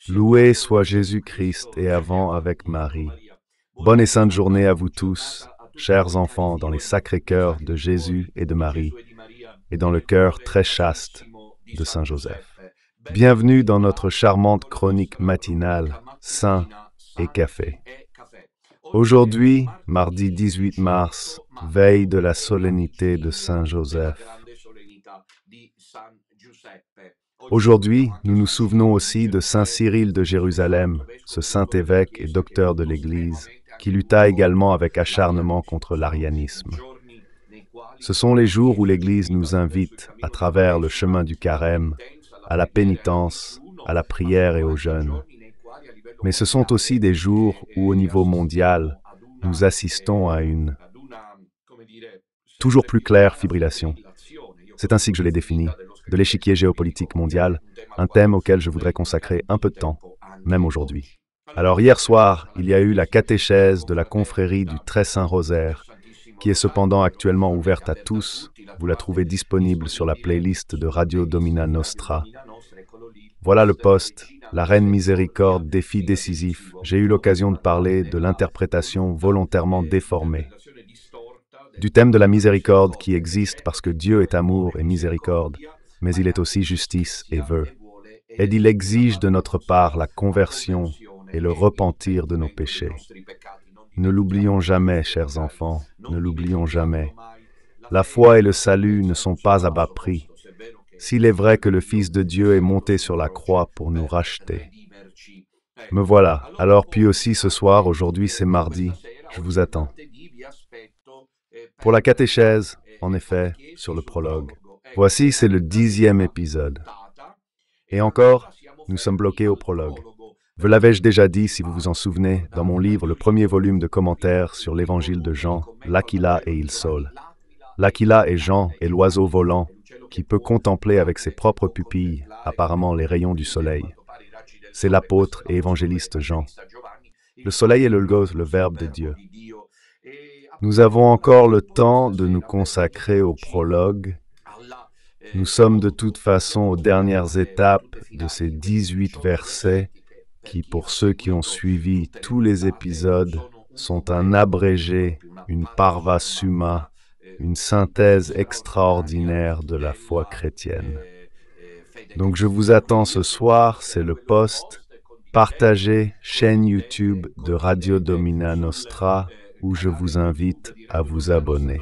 Loué soit Jésus-Christ et avant avec Marie. Bonne et sainte journée à vous tous, chers enfants, dans les sacrés cœurs de Jésus et de Marie, et dans le cœur très chaste de Saint Joseph. Bienvenue dans notre charmante chronique matinale, Saint et Café. Aujourd'hui, mardi 18 mars, veille de la solennité de Saint Joseph. Aujourd'hui, nous nous souvenons aussi de Saint Cyril de Jérusalem, ce saint évêque et docteur de l'Église, qui lutta également avec acharnement contre l'arianisme. Ce sont les jours où l'Église nous invite, à travers le chemin du carême, à la pénitence, à la prière et au jeûne. Mais ce sont aussi des jours où, au niveau mondial, nous assistons à une toujours plus claire fibrillation. C'est ainsi que je l'ai défini, de l'échiquier géopolitique mondial, un thème auquel je voudrais consacrer un peu de temps, même aujourd'hui. Alors hier soir, il y a eu la catéchèse de la confrérie du Très Saint Rosaire, qui est cependant actuellement ouverte à tous. Vous la trouvez disponible sur la playlist de Radio Domina Nostra. Voilà le post, la Reine Miséricorde, défi décisif. J'ai eu l'occasion de parler de l'interprétation volontairement déformée du thème de la miséricorde qui existe parce que Dieu est amour et miséricorde, mais il est aussi justice et veut. Et il exige de notre part la conversion et le repentir de nos péchés. Ne l'oublions jamais, chers enfants, ne l'oublions jamais. La foi et le salut ne sont pas à bas prix. S'il est vrai que le Fils de Dieu est monté sur la croix pour nous racheter. Me voilà. Alors puis aussi ce soir, aujourd'hui c'est mardi, je vous attends. Pour la catéchèse, en effet, sur le prologue. Voici, c'est le 10e épisode. Et encore, nous sommes bloqués au prologue. Vous l'avais-je déjà dit, si vous vous en souvenez, dans mon livre, le premier volume de commentaires sur l'évangile de Jean, L'Aquila et il Sole. L'Aquila est Jean et l'oiseau volant qui peut contempler avec ses propres pupilles, apparemment les rayons du soleil. C'est l'apôtre et évangéliste Jean. Le soleil est le logos, le verbe de Dieu. Nous avons encore le temps de nous consacrer au prologue. Nous sommes de toute façon aux dernières étapes de ces 18 versets qui, pour ceux qui ont suivi tous les épisodes, sont un abrégé, une parva summa, une synthèse extraordinaire de la foi chrétienne. Donc je vous attends ce soir, c'est le post. Partagez chaîne YouTube de Radio Domina Nostra, où je vous invite à vous abonner.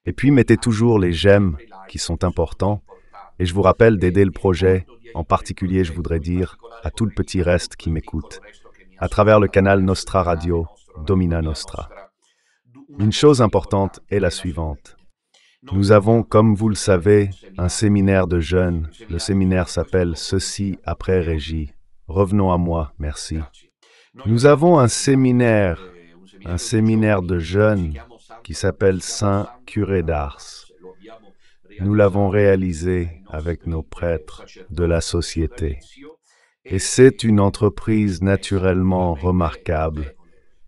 Et puis mettez toujours les j'aime qui sont importants, et je vous rappelle d'aider le projet, en particulier je voudrais dire à tout le petit reste qui m'écoute, à travers le canal Nostra Radio, Domina Nostra. Une chose importante est la suivante. Nous avons, comme vous le savez, un séminaire de jeunes. Le séminaire s'appelle « Ceci après Régie ». Revenons à moi, merci. Nous avons un séminaire de jeunes qui s'appelle Saint Curé d'Ars. Nous l'avons réalisé avec nos prêtres de la société. Et c'est une entreprise naturellement remarquable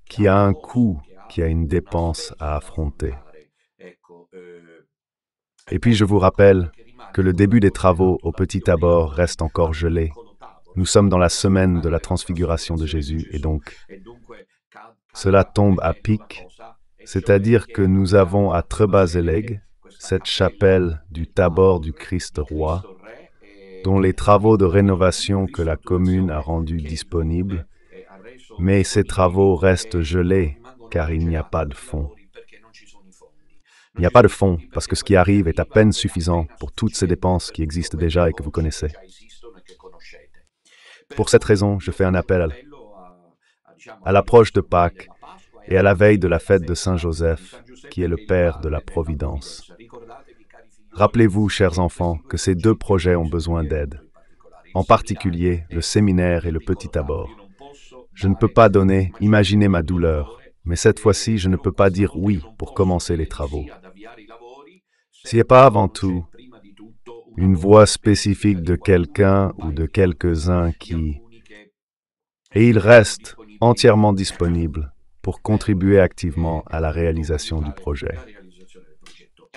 qui a un coût, qui a une dépense à affronter. Et puis je vous rappelle que le début des travaux au Petit Tabor reste encore gelé. Nous sommes dans la semaine de la transfiguration de Jésus et donc cela tombe à pic, c'est-à-dire que nous avons à Trebazeleg cette chapelle du Tabor du Christ roi, dont les travaux de rénovation que la commune a rendus disponibles, mais ces travaux restent gelés car il n'y a pas de fonds. Il n'y a pas de fonds parce que ce qui arrive est à peine suffisant pour toutes ces dépenses qui existent déjà et que vous connaissez. Pour cette raison, je fais un appel à l'approche de Pâques et à la veille de la fête de Saint Joseph, qui est le Père de la Providence. Rappelez-vous, chers enfants, que ces deux projets ont besoin d'aide, en particulier le séminaire et le Petit Tabor. Je ne peux pas donner, imaginez ma douleur, mais cette fois-ci, je ne peux pas dire oui pour commencer les travaux. S'il n'y a pas avant tout une voix spécifique de quelqu'un ou de quelques-uns qui... Et il reste entièrement disponible pour contribuer activement à la réalisation du projet.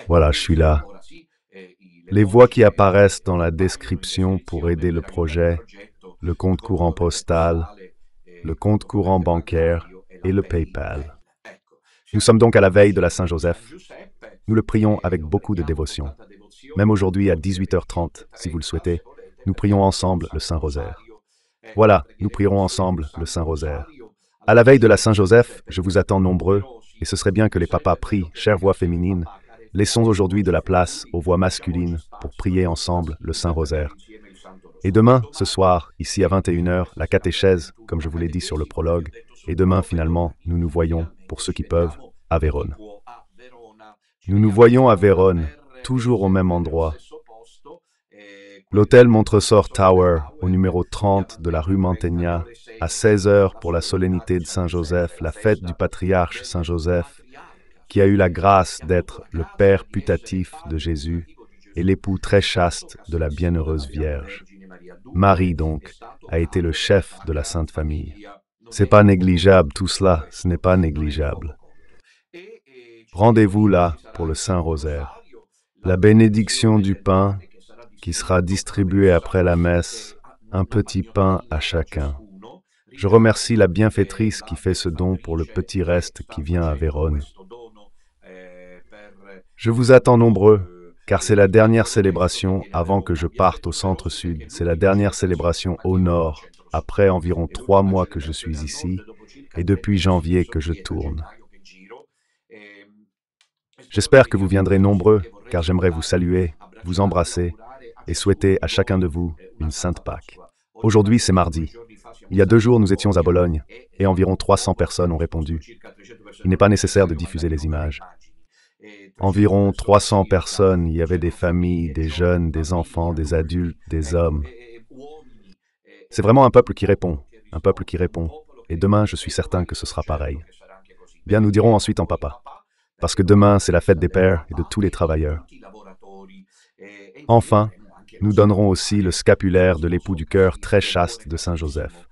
Voilà, je suis là. Les voix qui apparaissent dans la description pour aider le projet, le compte courant postal, le compte courant bancaire et le PayPal. Nous sommes donc à la veille de la Saint-Joseph. Nous le prions avec beaucoup de dévotion. Même aujourd'hui à 18h30, si vous le souhaitez, nous prions ensemble le Saint-Rosaire. Voilà, nous prierons ensemble le Saint-Rosaire. À la veille de la Saint-Joseph, je vous attends nombreux, et ce serait bien que les papas prient, chères voix féminines. Laissons aujourd'hui de la place aux voix masculines pour prier ensemble le Saint-Rosaire. Et demain, ce soir, ici à 21h, la catéchèse, comme je vous l'ai dit sur le prologue, et demain, finalement, nous nous voyons, pour ceux qui peuvent, à Vérone. Nous nous voyons à Vérone, toujours au même endroit. L'hôtel Montresor Tower, au numéro 30 de la rue Mantegna, à 16h pour la solennité de Saint-Joseph, la fête du patriarche Saint-Joseph, qui a eu la grâce d'être le père putatif de Jésus et l'époux très chaste de la bienheureuse Vierge. Marie, donc, a été le chef de la Sainte Famille. C'est pas négligeable tout cela, ce n'est pas négligeable. Rendez-vous là pour le Saint-Rosaire. La bénédiction du pain qui sera distribué après la messe, un petit pain à chacun. Je remercie la bienfaitrice qui fait ce don pour le petit reste qui vient à Vérone. Je vous attends nombreux, car c'est la dernière célébration avant que je parte au centre-sud. C'est la dernière célébration au nord, après environ 3 mois que je suis ici, et depuis janvier que je tourne. J'espère que vous viendrez nombreux, car j'aimerais vous saluer, vous embrasser, et souhaiter à chacun de vous une sainte Pâque. Aujourd'hui, c'est mardi. Il y a 2 jours, nous étions à Bologne, et environ 300 personnes ont répondu. Il n'est pas nécessaire de diffuser les images. Environ 300 personnes, il y avait des familles, des jeunes, des enfants, des adultes, des hommes. C'est vraiment un peuple qui répond, et demain, je suis certain que ce sera pareil. Bien, nous dirons ensuite en papa, parce que demain, c'est la fête des pères et de tous les travailleurs. Enfin, nous donnerons aussi le scapulaire de l'époux du cœur très chaste de Saint-Joseph.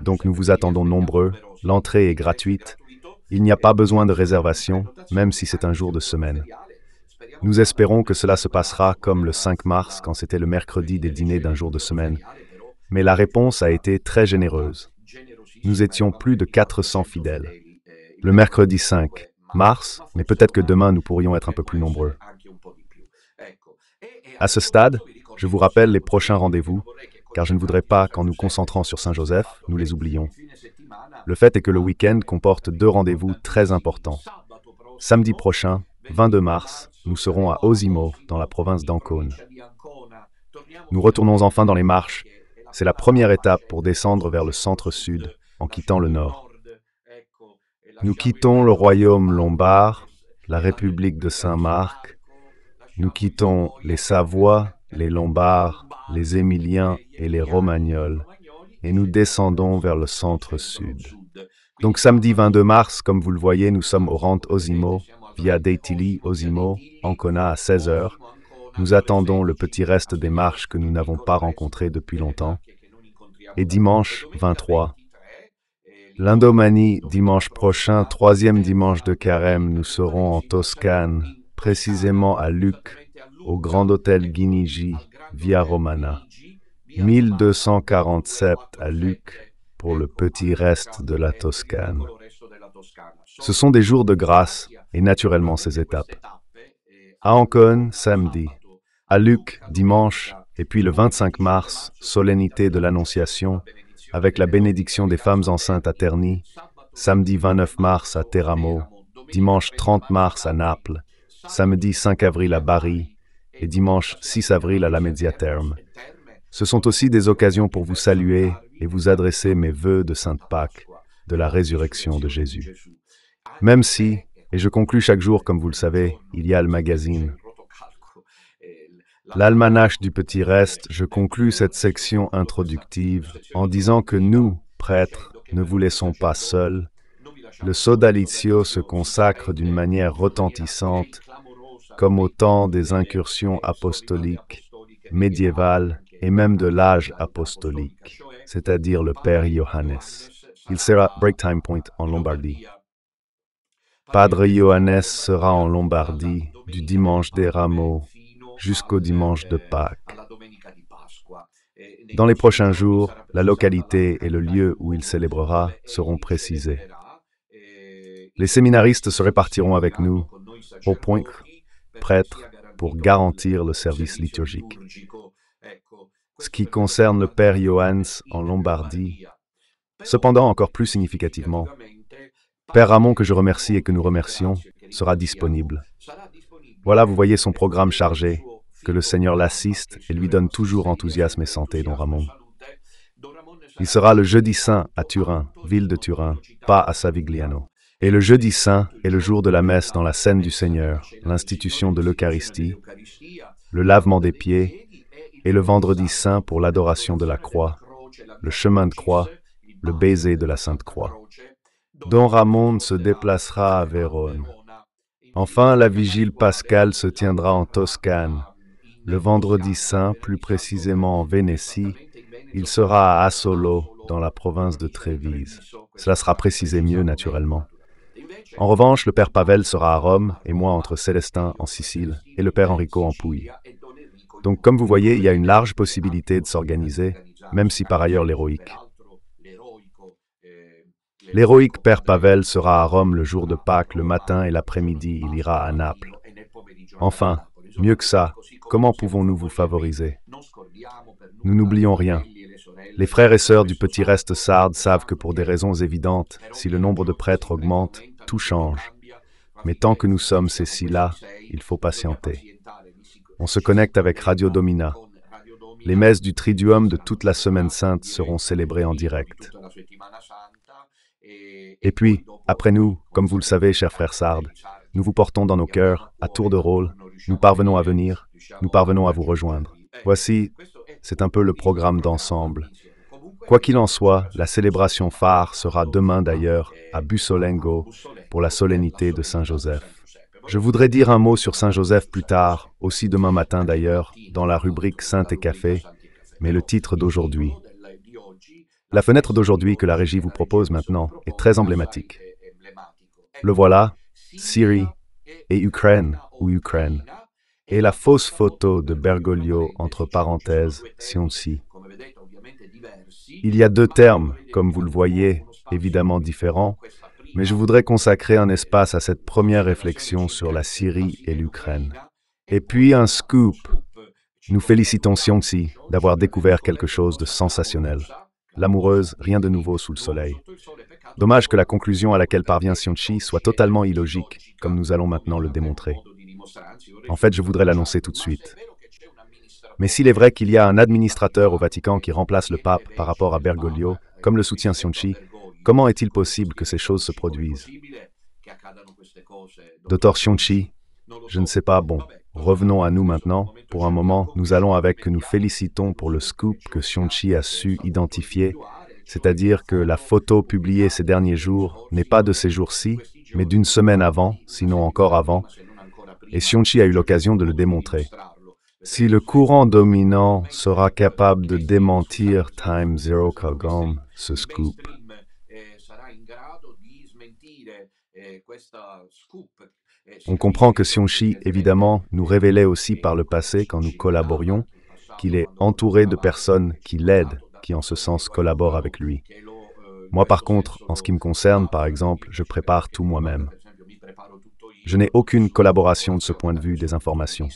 Donc nous vous attendons nombreux, l'entrée est gratuite, il n'y a pas besoin de réservation, même si c'est un jour de semaine. Nous espérons que cela se passera comme le 5 mars, quand c'était le mercredi des dîners d'un jour de semaine. Mais la réponse a été très généreuse. Nous étions plus de 400 fidèles. Le mercredi 5 mars, mais peut-être que demain nous pourrions être un peu plus nombreux. À ce stade, je vous rappelle les prochains rendez-vous, car je ne voudrais pas qu'en nous concentrant sur Saint-Joseph, nous les oublions. Le fait est que le week-end comporte 2 rendez-vous très importants. Samedi prochain, 22 mars, nous serons à Osimo, dans la province d'Ancône. Nous retournons enfin dans les marches. C'est la première étape pour descendre vers le centre-sud, en quittant le nord. Nous quittons le royaume lombard, la République de Saint-Marc. Nous quittons les Savoies, les Lombards, les Émiliens et les Romagnols, et nous descendons vers le centre-sud. Donc samedi 22 mars, comme vous le voyez, nous sommes au Rente Osimo, via Deitili Osimo, Ancona à 16h. Nous attendons le petit reste des marches que nous n'avons pas rencontrées depuis longtemps. Et dimanche 23, l'indomanie, dimanche prochain, 3e dimanche de Carême, nous serons en Toscane, précisément à Lucques, au Grand Hôtel Guinigi, via Romana. 1247 à Lucques pour le petit reste de la Toscane. Ce sont des jours de grâce et naturellement ces étapes. À Ancône, samedi. À Lucques, dimanche. Et puis le 25 mars, solennité de l'Annonciation, avec la bénédiction des femmes enceintes à Terni. Samedi 29 mars à Teramo. Dimanche 30 mars à Naples. Samedi 5 avril à Bari. Et dimanche 6 avril à la Médiaterme. Ce sont aussi des occasions pour vous saluer et vous adresser mes vœux de Sainte Pâque, de la résurrection de Jésus. Même si, et je conclus chaque jour comme vous le savez, il y a le magazine. L'almanach du petit reste, je conclus cette section introductive en disant que nous, prêtres, ne vous laissons pas seuls. Le sodalizio se consacre d'une manière retentissante, comme au temps des incursions apostoliques, médiévales et même de l'âge apostolique, c'est-à-dire le Père Johannes. Il sera break time point en Lombardie. Padre Johannes sera en Lombardie du dimanche des Rameaux jusqu'au dimanche de Pâques. Dans les prochains jours, la localité et le lieu où il célébrera seront précisés. Les séminaristes se répartiront avec nous, au point prêtre, pour garantir le service liturgique. Ce qui concerne le Père Johannes en Lombardie, cependant encore plus significativement, Père Ramon, que je remercie et que nous remercions, sera disponible. Voilà, vous voyez son programme chargé, que le Seigneur l'assiste et lui donne toujours enthousiasme et santé, don Ramon. Il sera le jeudi saint à Turin, ville de Turin, pas à Savigliano. Et le jeudi saint est le jour de la messe dans la scène du Seigneur, l'institution de l'Eucharistie, le lavement des pieds, et le vendredi saint pour l'adoration de la croix, le chemin de croix, le baiser de la Sainte Croix. Don Ramon se déplacera à Vérone. Enfin, la vigile pascale se tiendra en Toscane. Le vendredi saint, plus précisément en Vénétie, il sera à Asolo, dans la province de Trévise. Cela sera précisé mieux, naturellement. En revanche, le père Pavel sera à Rome, et moi entre Célestin en Sicile, et le père Enrico en Pouille. Donc, comme vous voyez, il y a une large possibilité de s'organiser, même si par ailleurs l'héroïque père Pavel sera à Rome le jour de Pâques, le matin et l'après-midi, il ira à Naples. Enfin, mieux que ça, comment pouvons-nous vous favoriser? Nous n'oublions rien. Les frères et sœurs du petit reste sarde savent que pour des raisons évidentes, si le nombre de prêtres augmente, tout change. Mais tant que nous sommes ces six-là, il faut patienter. On se connecte avec Radio Domina. Les messes du Triduum de toute la Semaine Sainte seront célébrées en direct. Et puis, après nous, comme vous le savez, chers frères sardes, nous vous portons dans nos cœurs, à tour de rôle, nous parvenons à venir, nous parvenons à vous rejoindre. Voici, c'est un peu le programme d'ensemble. Quoi qu'il en soit, la célébration phare sera demain d'ailleurs à Bussolengo pour la solennité de Saint-Joseph. Je voudrais dire un mot sur Saint-Joseph plus tard, aussi demain matin d'ailleurs, dans la rubrique Sainte et Café, mais le titre d'aujourd'hui. La fenêtre d'aujourd'hui que la régie vous propose maintenant est très emblématique. Le voilà, Syrie et Ukraine ou Ukraine, et la fausse photo de Bergoglio entre parenthèses, Sionci. Il y a deux termes, comme vous le voyez, évidemment différents, mais je voudrais consacrer un espace à cette première réflexion sur la Syrie et l'Ukraine. Et puis un scoop. Nous félicitons Sionci d'avoir découvert quelque chose de sensationnel. L'amoureuse, rien de nouveau sous le soleil. Dommage que la conclusion à laquelle parvient Sionci soit totalement illogique, comme nous allons maintenant le démontrer. En fait, je voudrais l'annoncer tout de suite. Mais s'il est vrai qu'il y a un administrateur au Vatican qui remplace le pape par rapport à Bergoglio, comme le soutient Sionci, comment est-il possible que ces choses se produisent? Dr Sionci, je ne sais pas, bon, revenons à nous maintenant. Pour un moment, nous allons avec que nous félicitons pour le scoop que Sionci a su identifier, c'est-à-dire que la photo publiée ces derniers jours n'est pas de ces jours-ci, mais d'une semaine avant, sinon encore avant, et Sionci a eu l'occasion de le démontrer. Si le courant dominant sera capable de démentir Time Zero Kagom, ce scoop. On comprend que Sionci, évidemment, nous révélait aussi par le passé, quand nous collaborions, qu'il est entouré de personnes qui l'aident, qui en ce sens collaborent avec lui. Moi, par contre, en ce qui me concerne, par exemple, je prépare tout moi-même. Je n'ai aucune collaboration de ce point de vue des informations.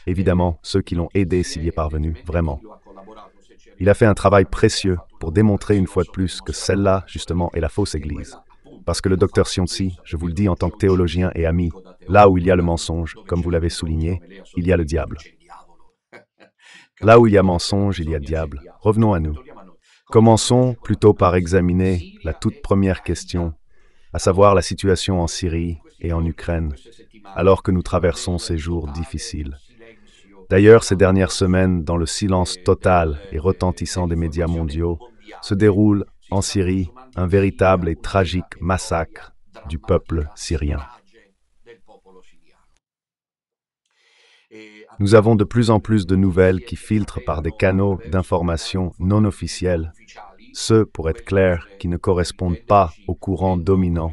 Évidemment, ceux qui l'ont aidé s'y est parvenu, vraiment. Il a fait un travail précieux pour démontrer une fois de plus que celle-là, justement, est la fausse Église. Parce que le docteur Sionci, je vous le dis en tant que théologien et ami, là où il y a le mensonge, comme vous l'avez souligné, il y a le diable. Là où il y a mensonge, il y a diable. Revenons à nous. Commençons plutôt par examiner la toute première question, à savoir la situation en Syrie et en Ukraine, alors que nous traversons ces jours difficiles. D'ailleurs, ces dernières semaines, dans le silence total et retentissant des médias mondiaux, se déroule en Syrie un véritable et tragique massacre du peuple syrien. Nous avons de plus en plus de nouvelles qui filtrent par des canaux d'information non officiels, ceux, pour être clair, qui ne correspondent pas au courant dominant,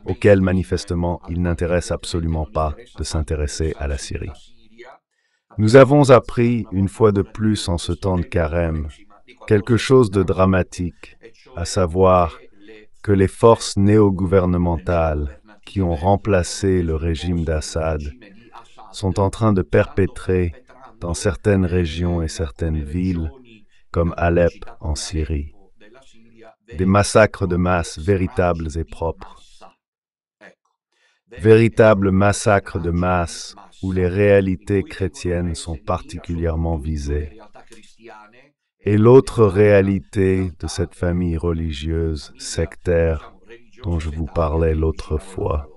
auquel manifestement il n'intéresse absolument pas de s'intéresser à la Syrie. Nous avons appris, une fois de plus en ce temps de carême, quelque chose de dramatique, à savoir que les forces néo-gouvernementales qui ont remplacé le régime d'Assad sont en train de perpétrer dans certaines régions et certaines villes, comme Alep en Syrie, des massacres de masse véritables et propres. Véritables massacres de masse où les réalités chrétiennes sont particulièrement visées. Et l'autre réalité de cette famille religieuse sectaire dont je vous parlais l'autre fois.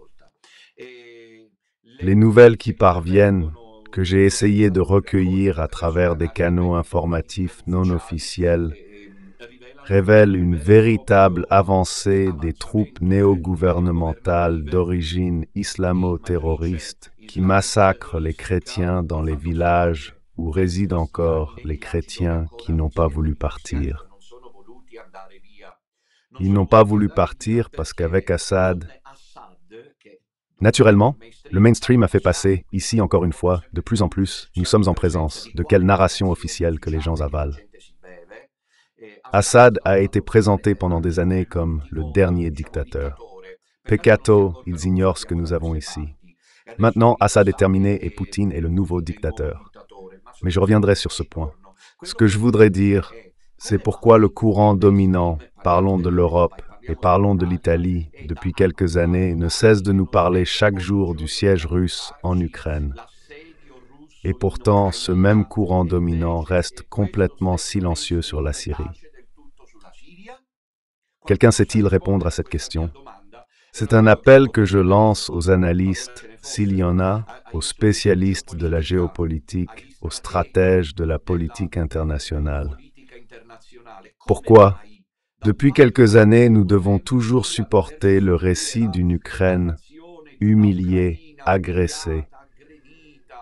Les nouvelles qui parviennent, que j'ai essayé de recueillir à travers des canaux informatifs non officiels, révèlent une véritable avancée des troupes néo-gouvernementales d'origine islamo-terroriste qui massacrent les chrétiens dans les villages où résident encore les chrétiens qui n'ont pas voulu partir. Ils n'ont pas voulu partir parce qu'avec Assad, naturellement, le mainstream a fait passer, ici encore une fois, de plus en plus, nous sommes en présence de quelle narration officielle que les gens avalent. Assad a été présenté pendant des années comme le dernier dictateur. Peccato, ils ignorent ce que nous avons ici. Maintenant, Assad est terminé et Poutine est le nouveau dictateur. Mais je reviendrai sur ce point. Ce que je voudrais dire, c'est pourquoi le courant dominant, parlons de l'Europe et parlons de l'Italie, depuis quelques années, ne cesse de nous parler chaque jour du siège russe en Ukraine. Et pourtant, ce même courant dominant reste complètement silencieux sur la Syrie. Quelqu'un sait-il répondre à cette question? C'est un appel que je lance aux analystes, s'il y en a, aux spécialistes de la géopolitique, aux stratèges de la politique internationale. Pourquoi? Depuis quelques années, nous devons toujours supporter le récit d'une Ukraine humiliée, agressée.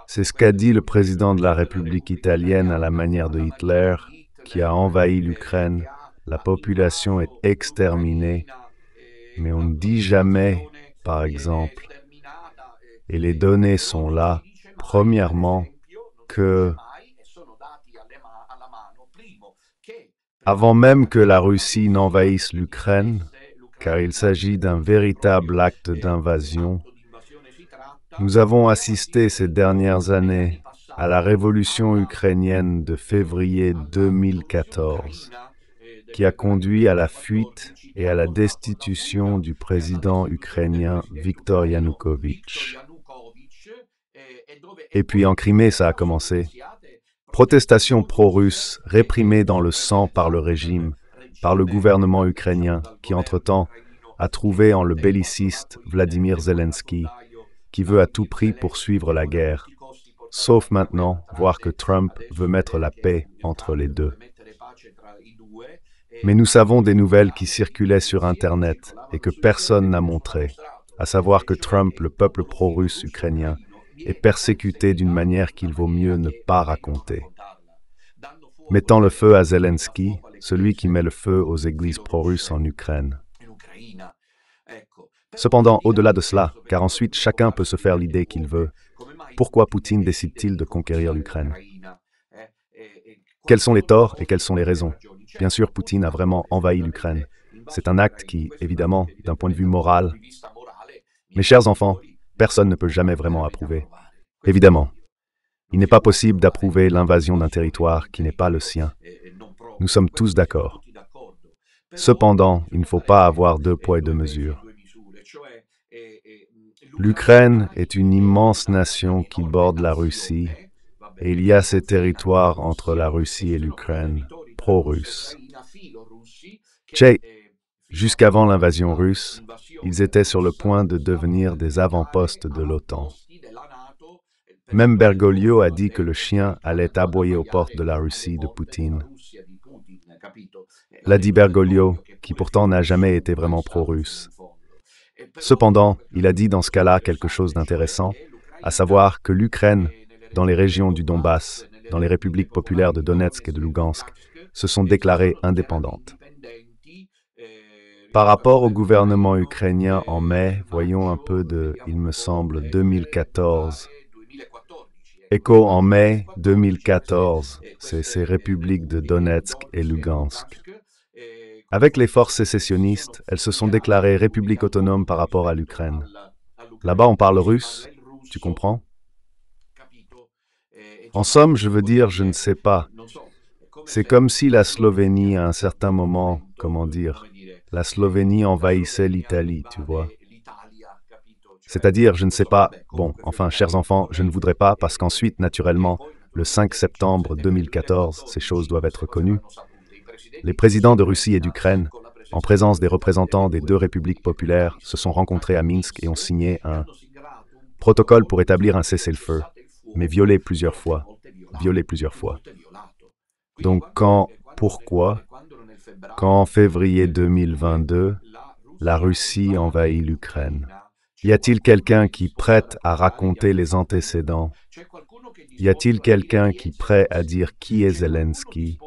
C'est ce qu'a dit le président de la République italienne à la manière de Hitler, qui a envahi l'Ukraine. La population est exterminée, mais on ne dit jamais, par exemple, et les données sont là, premièrement, que avant même que la Russie n'envahisse l'Ukraine, car il s'agit d'un véritable acte d'invasion, nous avons assisté ces dernières années à la révolution ukrainienne de février 2014, qui a conduit à la fuite et à la destitution du président ukrainien Viktor Yanukovych. Et puis en Crimée, ça a commencé. Protestations pro-russes réprimées dans le sang par le régime, par le gouvernement ukrainien, qui entre-temps a trouvé en le belliciste Vladimir Zelensky, qui veut à tout prix poursuivre la guerre, sauf maintenant voir que Trump veut mettre la paix entre les deux. Mais nous savons des nouvelles qui circulaient sur Internet et que personne n'a montrées, à savoir que Trump, le peuple pro-russe ukrainien, est persécuté d'une manière qu'il vaut mieux ne pas raconter. Mettant le feu à Zelensky, celui qui met le feu aux églises pro-russes en Ukraine. Cependant, au-delà de cela, car ensuite chacun peut se faire l'idée qu'il veut, pourquoi Poutine décide-t-il de conquérir l'Ukraine? Quels sont les torts et quelles sont les raisons? Bien sûr, Poutine a vraiment envahi l'Ukraine. C'est un acte qui, évidemment, d'un point de vue moral, mes chers enfants, personne ne peut jamais vraiment approuver. Évidemment, il n'est pas possible d'approuver l'invasion d'un territoire qui n'est pas le sien. Nous sommes tous d'accord. Cependant, il ne faut pas avoir deux poids et deux mesures. L'Ukraine est une immense nation qui borde la Russie, et il y a ces territoires entre la Russie et l'Ukraine, pro-russes. Jusqu'avant l'invasion russe, ils étaient sur le point de devenir des avant-postes de l'OTAN. Même Bergoglio a dit que le chien allait aboyer aux portes de la Russie de Poutine. L'a dit Bergoglio, qui pourtant n'a jamais été vraiment pro-russe. Cependant, il a dit dans ce cas-là quelque chose d'intéressant, à savoir que l'Ukraine, dans les régions du Donbass, dans les républiques populaires de Donetsk et de Lugansk, se sont déclarées indépendantes. Par rapport au gouvernement ukrainien en mai, voyons un peu de, il me semble, 2014. Écho en mai 2014, c'est ces républiques de Donetsk et Lugansk. Avec les forces sécessionnistes, elles se sont déclarées républiques autonomes par rapport à l'Ukraine. Là-bas, on parle russe, tu comprends? En somme, je veux dire, je ne sais pas. C'est comme si la Slovénie, à un certain moment, comment dire, la Slovénie envahissait l'Italie, tu vois. C'est-à-dire, je ne sais pas, bon, enfin, chers enfants, je ne voudrais pas, parce qu'ensuite, naturellement, le 5 septembre 2014, ces choses doivent être connues, les présidents de Russie et d'Ukraine, en présence des représentants des deux républiques populaires, se sont rencontrés à Minsk et ont signé un protocole pour établir un cessez-le-feu, mais violé plusieurs fois. Donc pourquoi, quand en février 2022, la Russie envahit l'Ukraine? Y a-t-il quelqu'un qui prête à raconter les antécédents? Y a-t-il quelqu'un qui prêt à dire qui est Zelensky?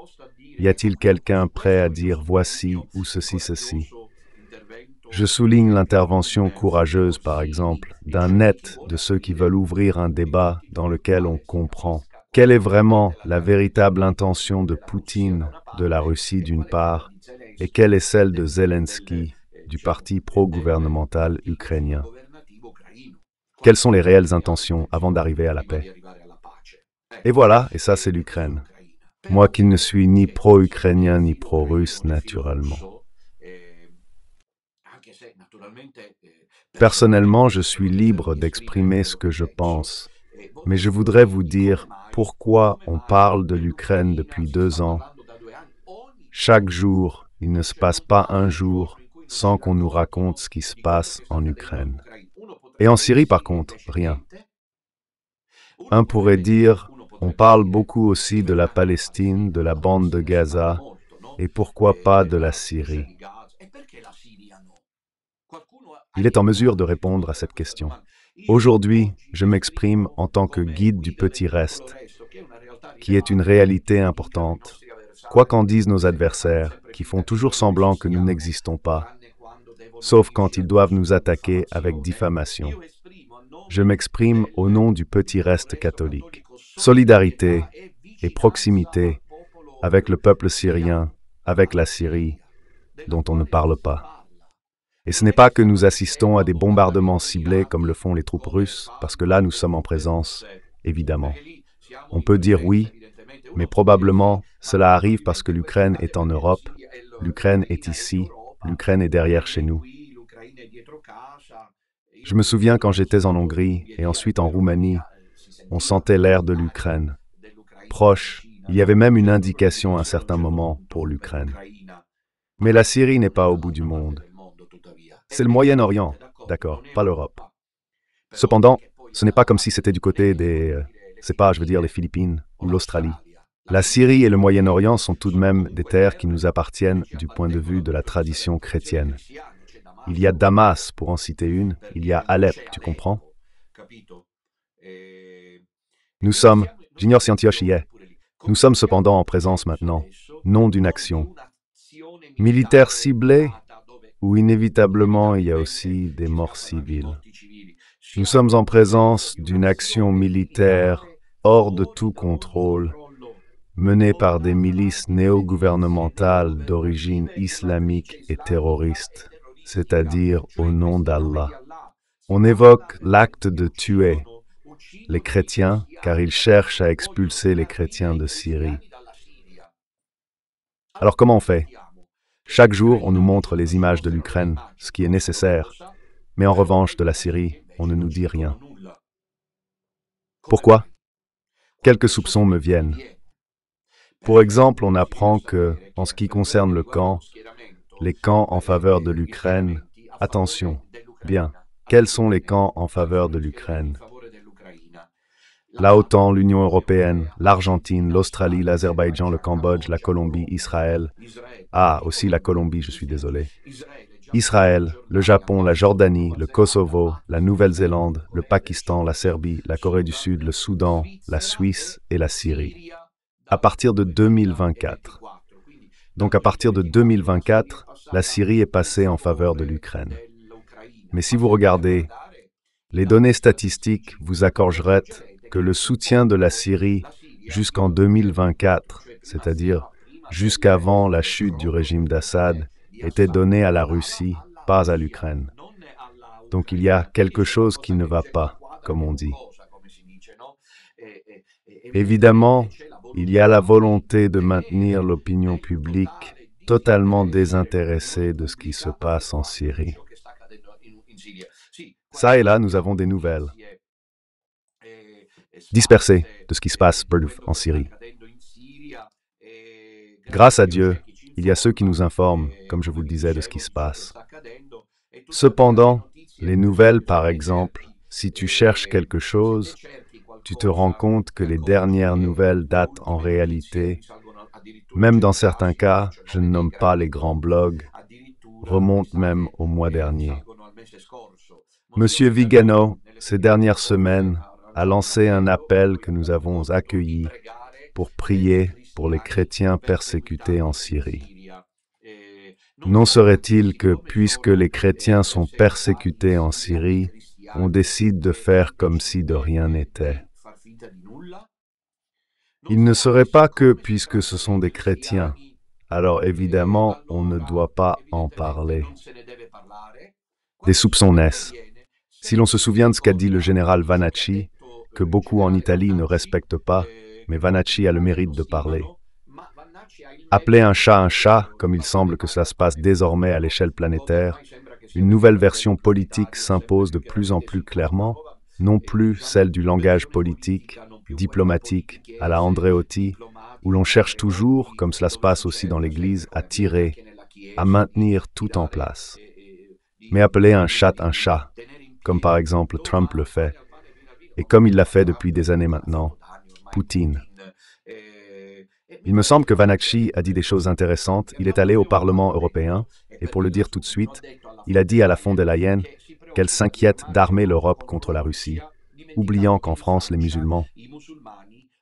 Y a-t-il quelqu'un prêt à dire voici ou ceci? Je souligne l'intervention courageuse, par exemple, d'un net de ceux qui veulent ouvrir un débat dans lequel on comprend quelle est vraiment la véritable intention de Poutine, de la Russie d'une part, et quelle est celle de Zelensky, du parti pro-gouvernemental ukrainien. Quelles sont les réelles intentions avant d'arriver à la paix? Et voilà, et ça c'est l'Ukraine. Moi qui ne suis ni pro-ukrainien ni pro-russe naturellement. Personnellement, je suis libre d'exprimer ce que je pense, mais je voudrais vous dire pourquoi on parle de l'Ukraine depuis 2 ans. Chaque jour, il ne se passe pas un jour sans qu'on nous raconte ce qui se passe en Ukraine. Et en Syrie, par contre, rien. Un pourrait dire, on parle beaucoup aussi de la Palestine, de la bande de Gaza, et pourquoi pas de la Syrie? Il est en mesure de répondre à cette question. Aujourd'hui, je m'exprime en tant que guide du petit reste, qui est une réalité importante, quoi qu'en disent nos adversaires, qui font toujours semblant que nous n'existons pas, sauf quand ils doivent nous attaquer avec diffamation. Je m'exprime au nom du petit reste catholique. Solidarité et proximité avec le peuple syrien, avec la Syrie, dont on ne parle pas. Et ce n'est pas que nous assistons à des bombardements ciblés comme le font les troupes russes, parce que là nous sommes en présence, évidemment. On peut dire oui, mais probablement cela arrive parce que l'Ukraine est en Europe, l'Ukraine est ici, l'Ukraine est derrière chez nous. Je me souviens quand j'étais en Hongrie et ensuite en Roumanie, on sentait l'air de l'Ukraine. Proche, il y avait même une indication à un certain moment pour l'Ukraine. Mais la Syrie n'est pas au bout du monde. C'est le Moyen-Orient, d'accord, pas l'Europe. Cependant, ce n'est pas comme si c'était du côté des... c'est pas, je veux dire, les Philippines ou l'Australie. La Syrie et le Moyen-Orient sont tout de même des terres qui nous appartiennent du point de vue de la tradition chrétienne. Il y a Damas, pour en citer une, il y a Alep, tu comprends? Nous sommes, j'ignore si Antioche y est, nous sommes cependant en présence maintenant, non d'une action militaire ciblée, où inévitablement il y a aussi des morts civiles. Nous sommes en présence d'une action militaire hors de tout contrôle, menée par des milices néo-gouvernementales d'origine islamique et terroriste, c'est-à-dire au nom d'Allah. On évoque l'acte de tuer les chrétiens car ils cherchent à expulser les chrétiens de Syrie. Alors comment on fait? Chaque jour, on nous montre les images de l'Ukraine, ce qui est nécessaire, mais en revanche, de la Syrie, on ne nous dit rien. Pourquoi? Quelques soupçons me viennent. Pour exemple, on apprend que, en ce qui concerne les camps en faveur de l'Ukraine, attention, bien, quels sont les camps en faveur de l'Ukraine? La OTAN, l'Union européenne, l'Argentine, l'Australie, l'Azerbaïdjan, le Cambodge, la Colombie, Israël. Ah, aussi la Colombie, je suis désolé. Israël, le Japon, la Jordanie, le Kosovo, la Nouvelle-Zélande, le Pakistan, la Serbie, la Corée du Sud, le Soudan, la Suisse et la Syrie. À partir de 2024. Donc à partir de 2024, la Syrie est passée en faveur de l'Ukraine. Mais si vous regardez, les données statistiques vous accorderaient que le soutien de la Syrie jusqu'en 2024, c'est-à-dire jusqu'avant la chute du régime d'Assad, était donné à la Russie, pas à l'Ukraine. Donc il y a quelque chose qui ne va pas, comme on dit. Évidemment, il y a la volonté de maintenir l'opinion publique totalement désintéressée de ce qui se passe en Syrie. Ça et là, nous avons des nouvelles dispersées de ce qui se passe en Syrie. Grâce à Dieu, il y a ceux qui nous informent, comme je vous le disais, de ce qui se passe. Cependant, les nouvelles, par exemple, si tu cherches quelque chose, tu te rends compte que les dernières nouvelles datent en réalité, même dans certains cas, je ne nomme pas les grands blogs, remontent même au mois dernier. Monsieur Vigano, ces dernières semaines, a lancé un appel que nous avons accueilli pour prier pour les chrétiens persécutés en Syrie. Non serait-il que, puisque les chrétiens sont persécutés en Syrie, on décide de faire comme si de rien n'était? Il ne serait pas que, puisque ce sont des chrétiens, alors évidemment, on ne doit pas en parler. Des soupçons naissent. Si l'on se souvient de ce qu'a dit le général Vanacci, que beaucoup en Italie ne respectent pas, mais Vanacci a le mérite de parler. Appeler un chat, comme il semble que cela se passe désormais à l'échelle planétaire, une nouvelle version politique s'impose de plus en plus clairement, non plus celle du langage politique, diplomatique, à la Andreotti, où l'on cherche toujours, comme cela se passe aussi dans l'Église, à tirer, à maintenir tout en place. Mais appeler un chat, comme par exemple Trump le fait, et comme il l'a fait depuis des années maintenant, Poutine. Il me semble que Vanacci a dit des choses intéressantes. Il est allé au Parlement européen, et pour le dire tout de suite, il a dit à la von der Leyen qu'elle s'inquiète d'armer l'Europe contre la Russie, oubliant qu'en France, les musulmans,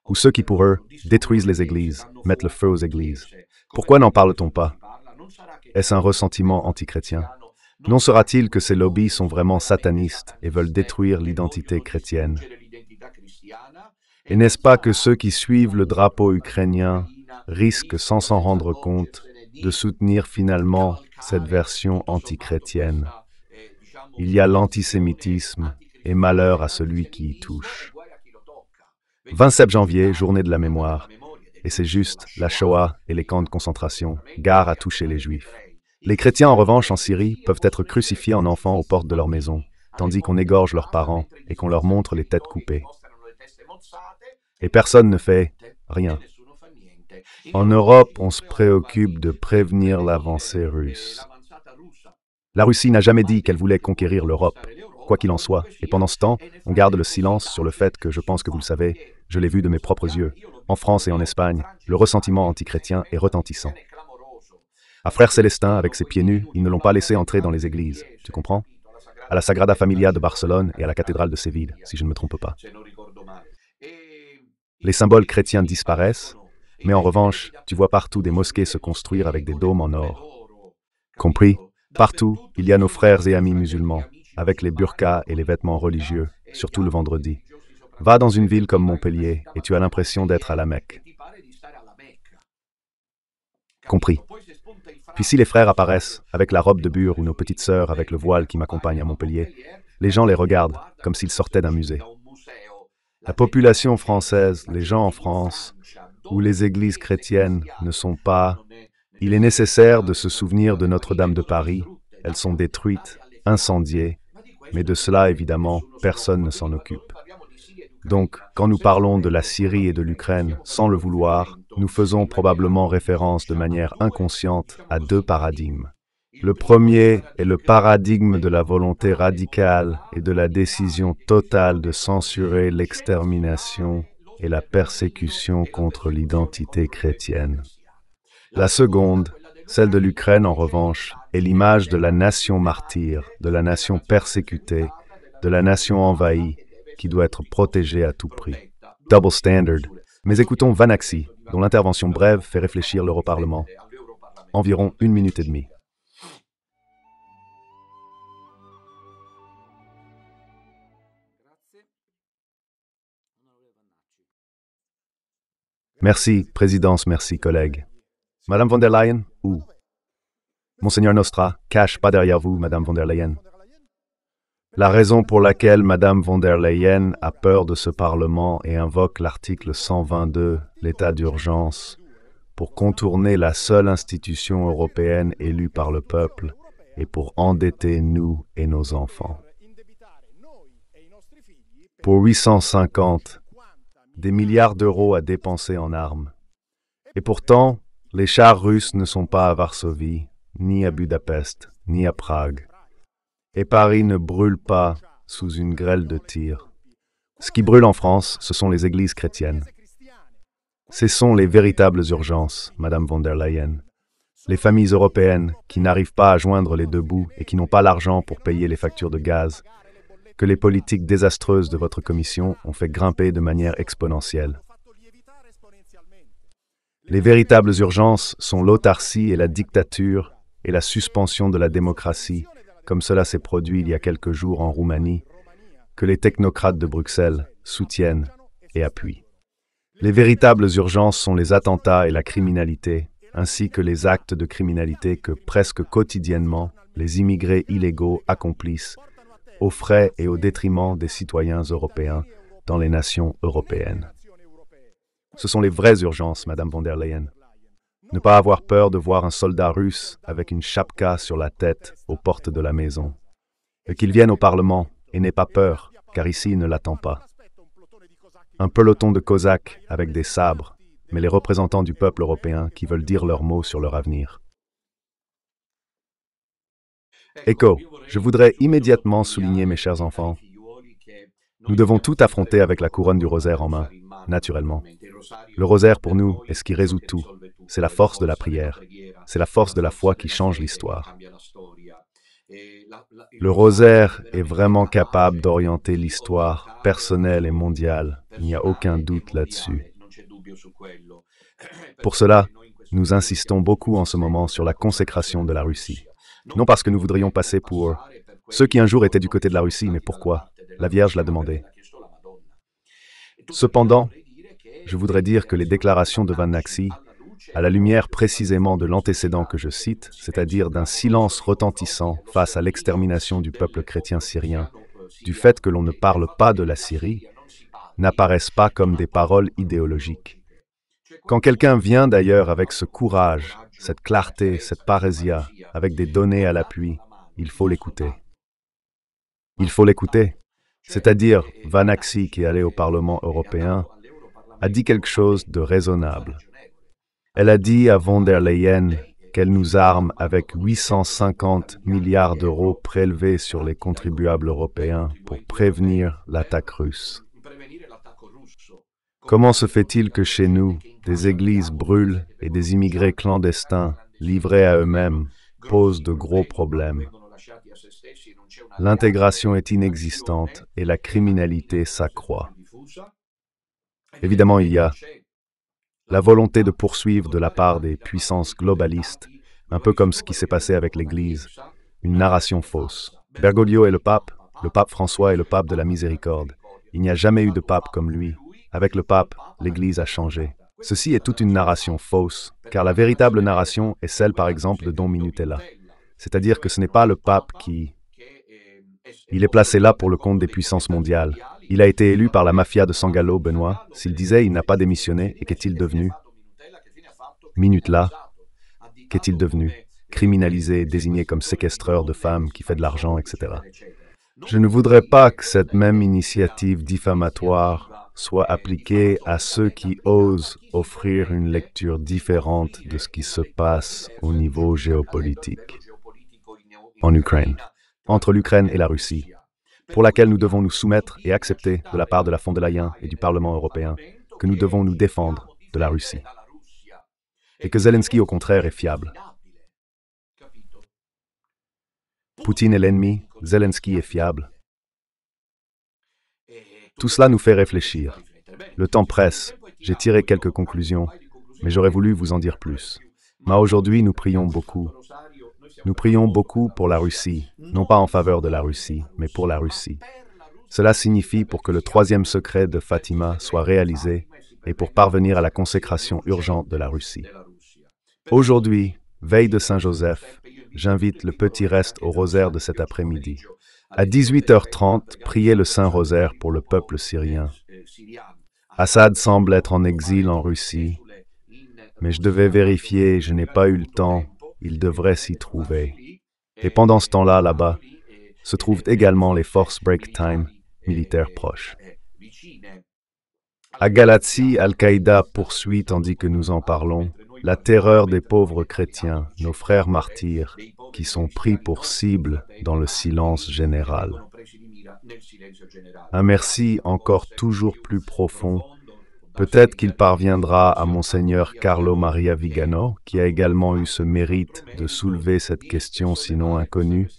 ou ceux qui pour eux détruisent les églises, mettent le feu aux églises. Pourquoi n'en parle-t-on pas? Est-ce un ressentiment antichrétien? Non sera-t-il que ces lobbies sont vraiment satanistes et veulent détruire l'identité chrétienne? Et n'est-ce pas que ceux qui suivent le drapeau ukrainien risquent, sans s'en rendre compte, de soutenir finalement cette version antichrétienne? Il y a l'antisémitisme et malheur à celui qui y touche. 27 janvier, journée de la mémoire, et c'est juste, la Shoah et les camps de concentration, gare à toucher les Juifs. Les chrétiens, en revanche, en Syrie, peuvent être crucifiés en enfants aux portes de leur maison, tandis qu'on égorge leurs parents et qu'on leur montre les têtes coupées. Et personne ne fait rien. En Europe, on se préoccupe de prévenir l'avancée russe. La Russie n'a jamais dit qu'elle voulait conquérir l'Europe, quoi qu'il en soit, et pendant ce temps, on garde le silence sur le fait que, je pense que vous le savez, je l'ai vu de mes propres yeux, en France et en Espagne, le ressentiment antichrétien est retentissant. À Frère Célestin, avec ses pieds nus, ils ne l'ont pas laissé entrer dans les églises, tu comprends? À la Sagrada Familia de Barcelone et à la cathédrale de Séville, si je ne me trompe pas. Les symboles chrétiens disparaissent, mais en revanche, tu vois partout des mosquées se construire avec des dômes en or. Compris? Partout, il y a nos frères et amis musulmans, avec les burqas et les vêtements religieux, surtout le vendredi. Va dans une ville comme Montpellier et tu as l'impression d'être à la Mecque. Compris? Puis si les frères apparaissent, avec la robe de bure ou nos petites sœurs avec le voile qui m'accompagne à Montpellier, les gens les regardent comme s'ils sortaient d'un musée. La population française, les gens en France, où les églises chrétiennes ne sont pas... Il est nécessaire de se souvenir de Notre-Dame de Paris. Elles sont détruites, incendiées, mais de cela, évidemment, personne ne s'en occupe. Donc, quand nous parlons de la Syrie et de l'Ukraine, sans le vouloir, nous faisons probablement référence de manière inconsciente à deux paradigmes. Le premier est le paradigme de la volonté radicale et de la décision totale de censurer l'extermination et la persécution contre l'identité chrétienne. La seconde, celle de l'Ukraine en revanche, est l'image de la nation martyre, de la nation persécutée, de la nation envahie, qui doit être protégée à tout prix. Double standard. Mais écoutons Vanacci, dont l'intervention brève fait réfléchir l'Europarlement. Environ 1 minute et demie. Merci, présidence, merci, collègues. Madame von der Leyen, où? Monseigneur Nostra, cache pas derrière vous, Madame von der Leyen. La raison pour laquelle Madame von der Leyen a peur de ce Parlement et invoque l'article 122, l'état d'urgence, pour contourner la seule institution européenne élue par le peuple et pour endetter nous et nos enfants. Pour 850, des milliards d'euros à dépenser en armes. Et pourtant, les chars russes ne sont pas à Varsovie, ni à Budapest, ni à Prague. Et Paris ne brûle pas sous une grêle de tirs. Ce qui brûle en France, ce sont les églises chrétiennes. Ce sont les véritables urgences, Madame von der Leyen. Les familles européennes qui n'arrivent pas à joindre les deux bouts et qui n'ont pas l'argent pour payer les factures de gaz, que les politiques désastreuses de votre commission ont fait grimper de manière exponentielle. Les véritables urgences sont l'autarcie et la dictature et la suspension de la démocratie, comme cela s'est produit il y a quelques jours en Roumanie, que les technocrates de Bruxelles soutiennent et appuient. Les véritables urgences sont les attentats et la criminalité, ainsi que les actes de criminalité que presque quotidiennement les immigrés illégaux accomplissent aux frais et au détriment des citoyens européens dans les nations européennes. Ce sont les vraies urgences, Madame von der Leyen. Ne pas avoir peur de voir un soldat russe avec une chapka sur la tête aux portes de la maison. Et qu'il vienne au Parlement et n'ait pas peur, car ici il ne l'attend pas. Un peloton de Cosaques avec des sabres, mais les représentants du peuple européen qui veulent dire leurs mots sur leur avenir. Ecco, je voudrais immédiatement souligner, mes chers enfants, nous devons tout affronter avec la couronne du rosaire en main, naturellement. Le rosaire, pour nous, est ce qui résout tout. C'est la force de la prière. C'est la force de la foi qui change l'histoire. Le rosaire est vraiment capable d'orienter l'histoire personnelle et mondiale. Il n'y a aucun doute là-dessus. Pour cela, nous insistons beaucoup en ce moment sur la consécration de la Russie. Non parce que nous voudrions passer pour ceux qui un jour étaient du côté de la Russie, mais pourquoi? La Vierge l'a demandé. Cependant, je voudrais dire que les déclarations de Van Naxi, à la lumière précisément de l'antécédent que je cite, c'est-à-dire d'un silence retentissant face à l'extermination du peuple chrétien syrien, du fait que l'on ne parle pas de la Syrie, n'apparaissent pas comme des paroles idéologiques. Quand quelqu'un vient d'ailleurs avec ce courage, cette clarté, cette parésia, avec des données à l'appui, il faut l'écouter. Il faut l'écouter. C'est-à-dire, Van Naxi, qui est allé au Parlement européen, a dit quelque chose de raisonnable. Elle a dit à von der Leyen qu'elle nous arme avec 850 milliards d'euros prélevés sur les contribuables européens pour prévenir l'attaque russe. Comment se fait-il que chez nous, des églises brûlent et des immigrés clandestins, livrés à eux-mêmes, posent de gros problèmes? L'intégration est inexistante et la criminalité s'accroît. Évidemment, il y a la volonté de poursuivre de la part des puissances globalistes, un peu comme ce qui s'est passé avec l'Église, une narration fausse. Bergoglio est le pape François est le pape de la miséricorde. Il n'y a jamais eu de pape comme lui. Avec le pape, l'Église a changé. Ceci est toute une narration fausse, car la véritable narration est celle, par exemple, de Don Minutella. C'est-à-dire que ce n'est pas le pape qui... Il est placé là pour le compte des puissances mondiales. Il a été élu par la mafia de San Gallo, Benoît. S'il disait il n'a pas démissionné, et qu'est-il devenu? Minutella, qu'est-il devenu? Criminalisé, désigné comme séquestreur de femmes qui fait de l'argent, etc. Je ne voudrais pas que cette même initiative diffamatoire soit appliquée à ceux qui osent offrir une lecture différente de ce qui se passe au niveau géopolitique en Ukraine, entre l'Ukraine et la Russie, pour laquelle nous devons nous soumettre et accepter de la part de la von der Leyen et du Parlement européen que nous devons nous défendre de la Russie. Et que Zelensky, au contraire, est fiable. Poutine est l'ennemi, Zelensky est fiable. Tout cela nous fait réfléchir. Le temps presse, j'ai tiré quelques conclusions, mais j'aurais voulu vous en dire plus. Mais aujourd'hui, nous prions beaucoup. Nous prions beaucoup pour la Russie, non pas en faveur de la Russie, mais pour la Russie. Cela signifie pour que le troisième secret de Fatima soit réalisé, et pour parvenir à la consécration urgente de la Russie. Aujourd'hui, veille de Saint-Joseph, j'invite le petit reste au rosaire de cet après-midi. À 18h30, priez le Saint-Rosaire pour le peuple syrien. Assad semble être en exil en Russie, mais je devais vérifier, je n'ai pas eu le temps, il devrait s'y trouver. Et pendant ce temps-là, là-bas, se trouvent également les forces break time militaires proches. À Galatie, Al-Qaïda poursuit tandis que nous en parlons la terreur des pauvres chrétiens, nos frères martyrs, qui sont pris pour cible dans le silence général. Un merci encore toujours plus profond. Peut-être qu'il parviendra à Monseigneur Carlo Maria Vigano, qui a également eu ce mérite de soulever cette question sinon inconnue,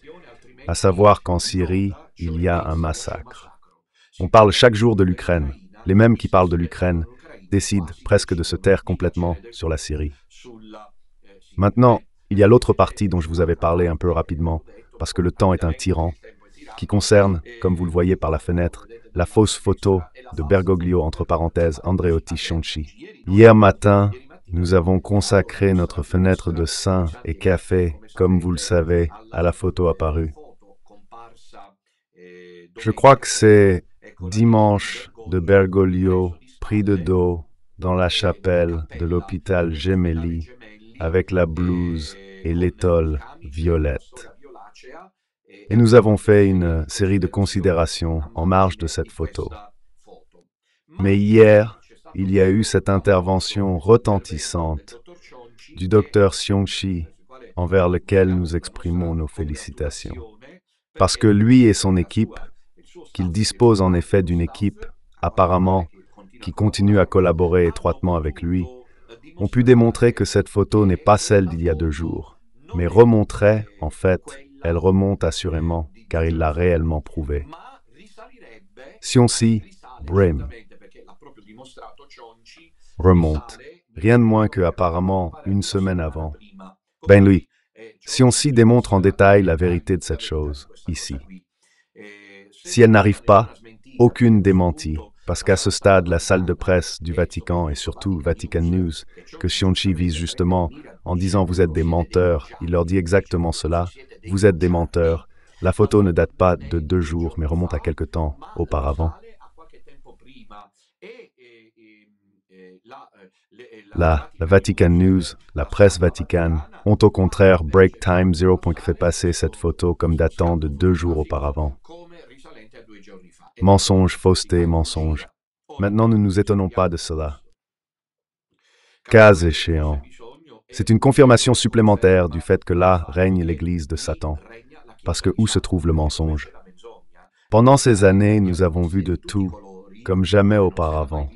à savoir qu'en Syrie, il y a un massacre. On parle chaque jour de l'Ukraine. Les mêmes qui parlent de l'Ukraine décident presque de se taire complètement sur la Syrie. Maintenant, il y a l'autre partie dont je vous avais parlé un peu rapidement, parce que le temps est un tyran, qui concerne, comme vous le voyez par la fenêtre, la fausse photo de Bergoglio, entre parenthèses, Andreotti Cionci. Hier matin, nous avons consacré notre fenêtre de saint et café, comme vous le savez, à la photo apparue. Je crois que c'est dimanche de Bergoglio, pris de dos, dans la chapelle de l'hôpital Gemelli, avec la blouse et l'étole violette. Et nous avons fait une série de considérations en marge de cette photo. Mais hier, il y a eu cette intervention retentissante du docteur Cionci, envers lequel nous exprimons nos félicitations. Parce que lui et son équipe, qu'il dispose en effet d'une équipe, apparemment, qui continue à collaborer étroitement avec lui, ont pu démontrer que cette photo n'est pas celle d'il y a 2 jours, mais remonterait, en fait, elle remonte assurément, car il l'a réellement prouvé. Cionci, Brim, remonte, rien de moins que apparemment 1 semaine avant. Ben lui, Cionci démontre en détail la vérité de cette chose, ici. Si elle n'arrive pas, aucune démentie, parce qu'à ce stade, la salle de presse du Vatican et surtout Vatican News, que Cionci vise justement en disant « vous êtes des menteurs », il leur dit exactement cela, « vous êtes des menteurs ». La photo ne date pas de 2 jours, mais remonte à quelque temps auparavant. La Vatican News, la presse vaticane, ont au contraire Break Time 0. fait passer cette photo comme datant de 2 jours auparavant. Mensonge, fausseté, mensonge. Maintenant, ne nous étonnons pas de cela. Cas échéant, c'est une confirmation supplémentaire du fait que là règne l'Église de Satan, parce que où se trouve le mensonge? Pendant ces années, nous avons vu de tout, comme jamais auparavant.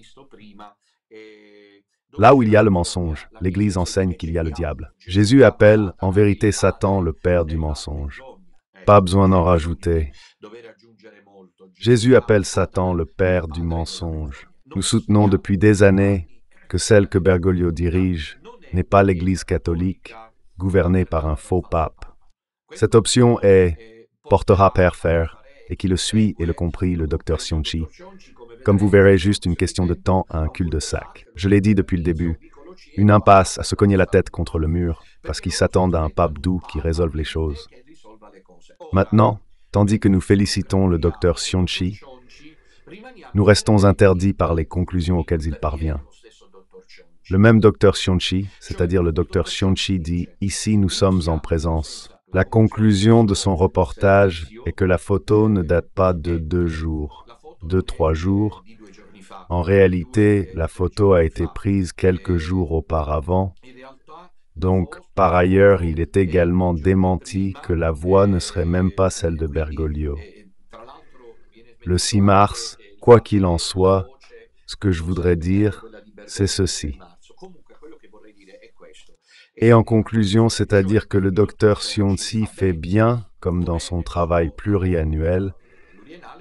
Là où il y a le mensonge, l'Église enseigne qu'il y a le diable. Jésus appelle en vérité Satan le père du mensonge. Pas besoin d'en rajouter. Jésus appelle Satan le père du mensonge. Nous soutenons depuis des années que celle que Bergoglio dirige n'est pas l'Église catholique, gouvernée par un faux pape. Cette option portera père faire, et qui le suit et le compris le docteur Cionci. Comme vous verrez, juste une question de temps à un cul-de-sac. Je l'ai dit depuis le début, une impasse à se cogner la tête contre le mur, parce qu'ils s'attendent à un pape doux qui résolve les choses. Maintenant, tandis que nous félicitons le docteur Cionci, nous restons interdits par les conclusions auxquelles il parvient. Le même docteur Cionci, c'est-à-dire le docteur Cionci dit « Ici, nous sommes en présence ». La conclusion de son reportage est que la photo ne date pas de 2 jours, 2-3 jours. En réalité, la photo a été prise quelques jours auparavant. Donc, par ailleurs, il est également démenti que la voix ne serait même pas celle de Bergoglio. Le 6 mars, quoi qu'il en soit, ce que je voudrais dire, c'est ceci. Et en conclusion, c'est-à-dire que le docteur Cionci fait bien, comme dans son travail pluriannuel,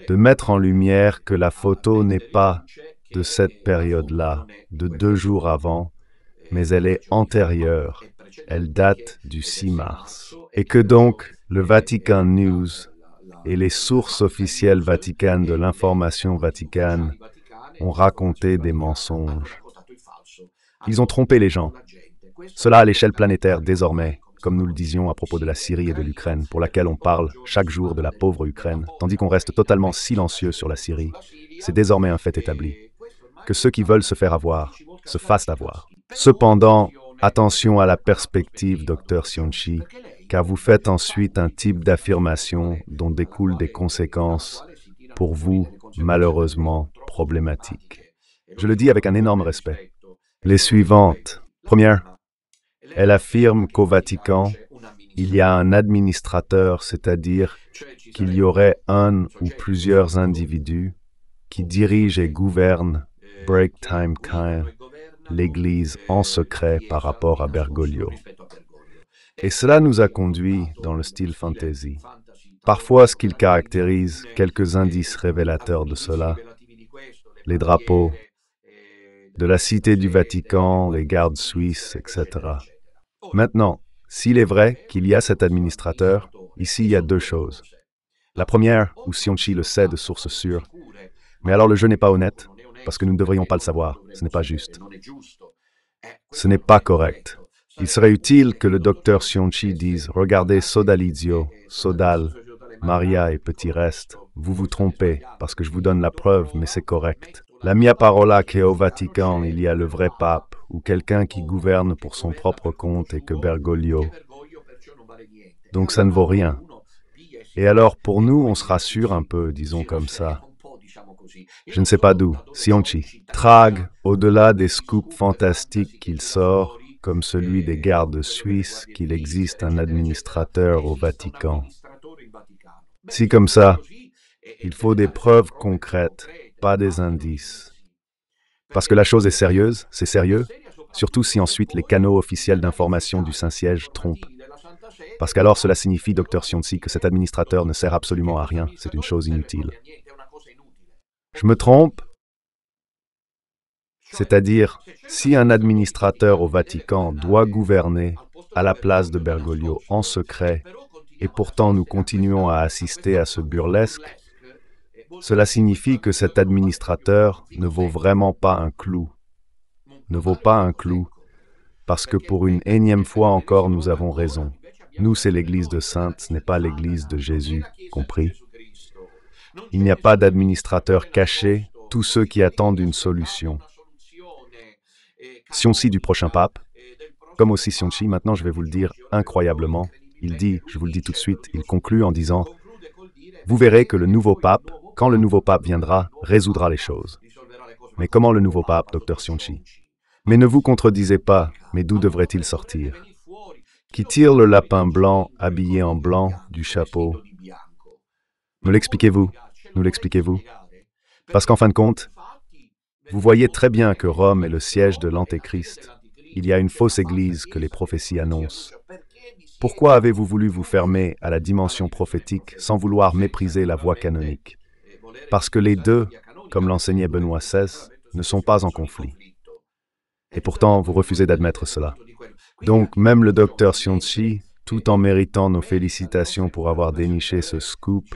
de mettre en lumière que la photo n'est pas de cette période-là, de 2 jours avant, mais elle est antérieure, elle date du 6 mars. Et que donc, le Vatican News et les sources officielles vaticanes de l'information vaticane ont raconté des mensonges. Ils ont trompé les gens. Cela à l'échelle planétaire désormais, comme nous le disions à propos de la Syrie et de l'Ukraine, pour laquelle on parle chaque jour de la pauvre Ukraine, tandis qu'on reste totalement silencieux sur la Syrie. C'est désormais un fait établi. Que ceux qui veulent se faire avoir, se fassent avoir. Cependant, attention à la perspective, Dr Sionchi, car vous faites ensuite un type d'affirmation dont découlent des conséquences, pour vous, malheureusement, problématiques. Je le dis avec un énorme respect. Les suivantes. Première, elle affirme qu'au Vatican, il y a un administrateur, c'est-à-dire qu'il y aurait un ou plusieurs individus qui dirigent et gouvernent break time kind, l'Église en secret par rapport à Bergoglio. Et cela nous a conduit dans le style fantasy. Parfois, ce qu'il caractérise, quelques indices révélateurs de cela, les drapeaux de la Cité du Vatican, les gardes suisses, etc. Maintenant, s'il est vrai qu'il y a cet administrateur, ici il y a deux choses. La première, où Sionchi le sait de source sûre, mais alors le jeu n'est pas honnête, parce que nous ne devrions pas le savoir, ce n'est pas juste. Ce n'est pas correct. Il serait utile que le docteur Sionchi dise « Regardez Sodalizio, Sodal, Maria et Petit Reste, vous vous trompez, parce que je vous donne la preuve, mais c'est correct. La mia parola qu'au Vatican, il y a le vrai pape, ou quelqu'un qui gouverne pour son propre compte et que Bergoglio. Donc ça ne vaut rien. Et alors pour nous, on se rassure un peu, disons comme ça. Je ne sais pas d'où, Sionchi trague, au-delà des scoops fantastiques qu'il sort, comme celui des gardes suisses, qu'il existe un administrateur au Vatican. Si comme ça, il faut des preuves concrètes, pas des indices. Parce que la chose est sérieuse, c'est sérieux, surtout si ensuite les canaux officiels d'information du Saint-Siège trompent. Parce qu'alors cela signifie, Dr Sionchi, que cet administrateur ne sert absolument à rien, c'est une chose inutile. Je me trompe? C'est-à-dire, si un administrateur au Vatican doit gouverner à la place de Bergoglio en secret, et pourtant nous continuons à assister à ce burlesque, cela signifie que cet administrateur ne vaut vraiment pas un clou. Ne vaut pas un clou, parce que pour une énième fois encore nous avons raison. Nous, c'est l'Église de Sainte, ce n'est pas l'Église de Jésus, compris? Il n'y a pas d'administrateur caché, tous ceux qui attendent une solution. Sionchi du prochain pape, comme aussi Sionchi, maintenant je vais vous le dire incroyablement, il dit, je vous le dis tout de suite, il conclut en disant « Vous verrez que le nouveau pape, quand le nouveau pape viendra, résoudra les choses. » Mais comment le nouveau pape, Dr Sionchi? Mais ne vous contredisez pas, mais d'où devrait-il sortir? Qui tire le lapin blanc, habillé en blanc, du chapeau? Nous l'expliquez-vous? Nous l'expliquez-vous? Parce qu'en fin de compte, vous voyez très bien que Rome est le siège de l'Antéchrist. Il y a une fausse église que les prophéties annoncent. Pourquoi avez-vous voulu vous fermer à la dimension prophétique sans vouloir mépriser la voie canonique? Parce que les deux, comme l'enseignait Benoît XVI, ne sont pas en conflit. Et pourtant, vous refusez d'admettre cela. Donc, même le docteur Sionchi, tout en méritant nos félicitations pour avoir déniché ce scoop,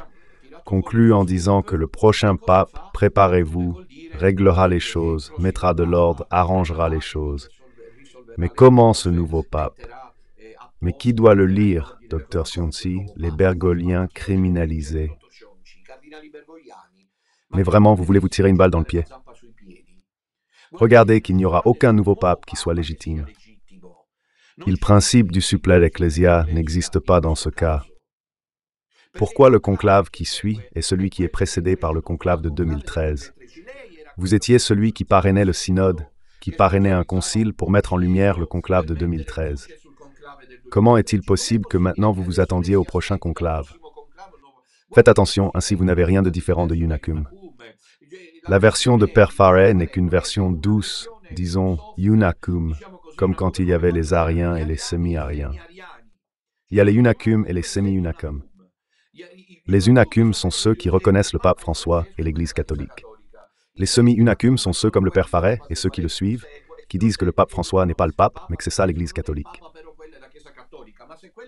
conclut en disant que le prochain pape, préparez-vous, réglera les choses, mettra de l'ordre, arrangera les choses. Mais comment ce nouveau pape? Mais qui doit le lire, Dr Sionchi? Les bergoliens criminalisés. Mais vraiment, vous voulez vous tirer une balle dans le pied? Regardez qu'il n'y aura aucun nouveau pape qui soit légitime. Le principe du supplet ecclesia n'existe pas dans ce cas. Pourquoi le conclave qui suit est celui qui est précédé par le conclave de 2013? Vous étiez celui qui parrainait le synode, qui parrainait un concile pour mettre en lumière le conclave de 2013. Comment est-il possible que maintenant vous vous attendiez au prochain conclave? Faites attention, ainsi vous n'avez rien de différent de Unacum. La version de Père Farret n'est qu'une version douce, disons Unacum, comme quand il y avait les ariens et les semi-ariens. Il y a les Unacum et les semi-Unacum. Les Unacum sont ceux qui reconnaissent le pape François et l'Église catholique. Les semi-Unacum sont ceux comme le Père Farret et ceux qui le suivent, qui disent que le pape François n'est pas le pape, mais que c'est ça l'Église catholique.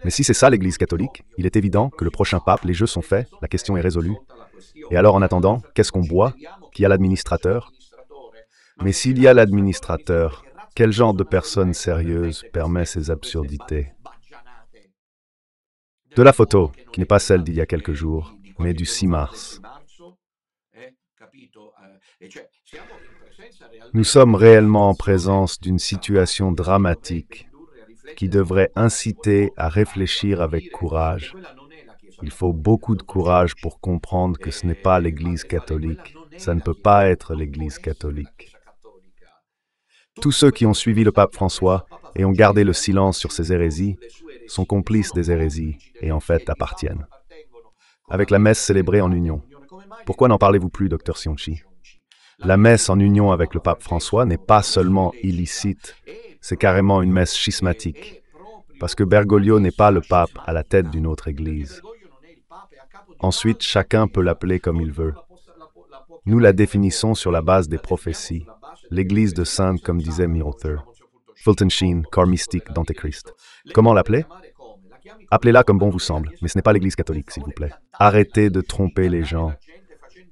Mais si c'est ça l'Église catholique, il est évident que le prochain pape, les jeux sont faits, la question est résolue. Et alors en attendant, qu'est-ce qu'on boit? Qui a l'administrateur? Mais s'il y a l'administrateur, Quel genre de personne sérieuse permet ces absurdités? De la photo, qui n'est pas celle d'il y a quelques jours, mais du 6 mars. Nous sommes réellement en présence d'une situation dramatique qui devrait inciter à réfléchir avec courage. Il faut beaucoup de courage pour comprendre que ce n'est pas l'Église catholique. Ça ne peut pas être l'Église catholique. Tous ceux qui ont suivi le pape François et ont gardé le silence sur ces hérésies sont complices des hérésies et en fait appartiennent. Avec la messe célébrée en union. Pourquoi n'en parlez-vous plus, Dr Sionchi? La messe en union avec le pape François n'est pas seulement illicite, c'est carrément une messe schismatique, parce que Bergoglio n'est pas le pape à la tête d'une autre église. Ensuite, chacun peut l'appeler comme il veut. Nous la définissons sur la base des prophéties, l'église de saintes comme disait Milton, Fulton Sheen, corps mystique d'Antéchrist. Comment l'appeler? Appelez-la comme bon vous semble, mais ce n'est pas l'église catholique, s'il vous plaît. Arrêtez de tromper les gens